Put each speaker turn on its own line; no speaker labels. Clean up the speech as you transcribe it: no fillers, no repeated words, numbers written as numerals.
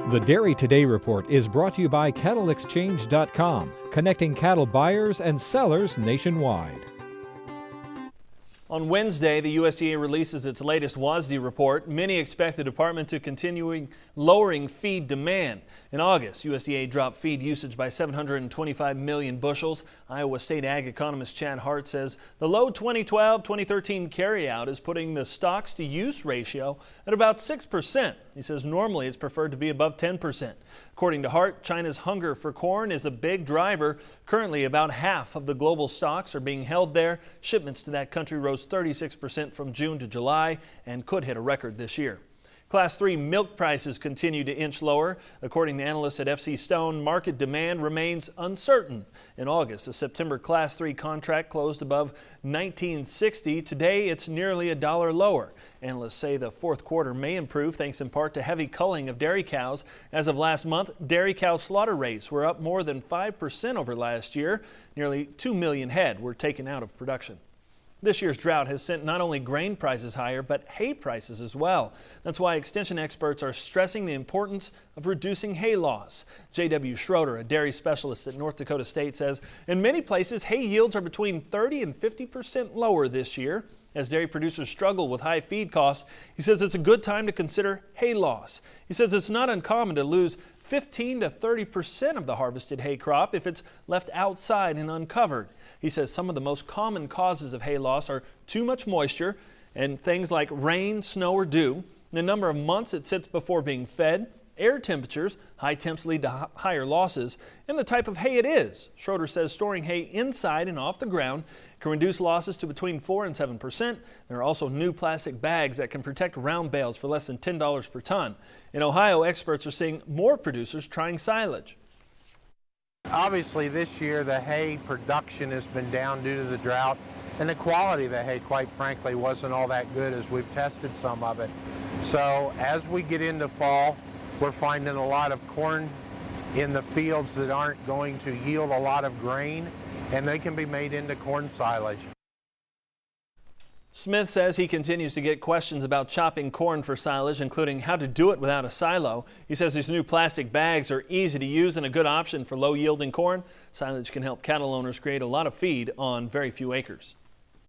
The Dairy Today report is brought to you by CattleExchange.com, connecting cattle buyers and sellers nationwide.
On Wednesday, the USDA releases its latest WASDE report. Many expect the department to continue lowering feed demand. In August, USDA dropped feed usage by 725 million bushels. Iowa State ag economist Chad Hart says the low 2012-2013 carryout is putting the stocks to use ratio at about 6%. He says normally it's preferred to be above 10%. According to Hart, China's hunger for corn is a big driver. Currently, about half of the global stocks are being held there. Shipments to that country rose 36% from June to July and could hit a record this year. Class 3 milk prices continue to inch lower. According to analysts at FC Stone, market demand remains uncertain. In August, a September Class 3 contract closed above $19.60. Today, it's nearly $1 lower. Analysts say the fourth quarter may improve thanks in part to heavy culling of dairy cows. As of last month, dairy cow slaughter rates were up more than 5% over last year. Nearly 2 million head were taken out of production. This year's drought has sent not only grain prices higher, but hay prices as well. That's why extension experts are stressing the importance of reducing hay loss. J.W. Schroeder, a dairy specialist at North Dakota State, says in many places hay yields are between 30 and 50% lower this year. As dairy producers struggle with high feed costs, he says it's a good time to consider hay loss. He says it's not uncommon to lose 15 to 30% of the harvested hay crop if it's left outside and uncovered. He says some of the most common causes of hay loss are too much moisture and things like rain, snow, or dew, the number of months it sits before being fed, air temperatures, high temps lead to higher losses, and the type of hay it is. Schroeder says storing hay inside and off the ground can reduce losses to between 4 and 7%. There are also new plastic bags that can protect round bales for less than $10 per ton. In Ohio, experts are seeing more producers trying silage.
Obviously this year the hay production has been down due to the drought, and the quality of the hay, quite frankly, wasn't all that good as we've tested some of it. So as we get into fall, we're finding a lot of corn in the fields that aren't going to yield a lot of grain, and they can be made into corn silage.
Smith says he continues to get questions about chopping corn for silage, including how to do it without a silo. He says these new plastic bags are easy to use and a good option for low-yielding corn. Silage can help cattle owners create a lot of feed on very few acres.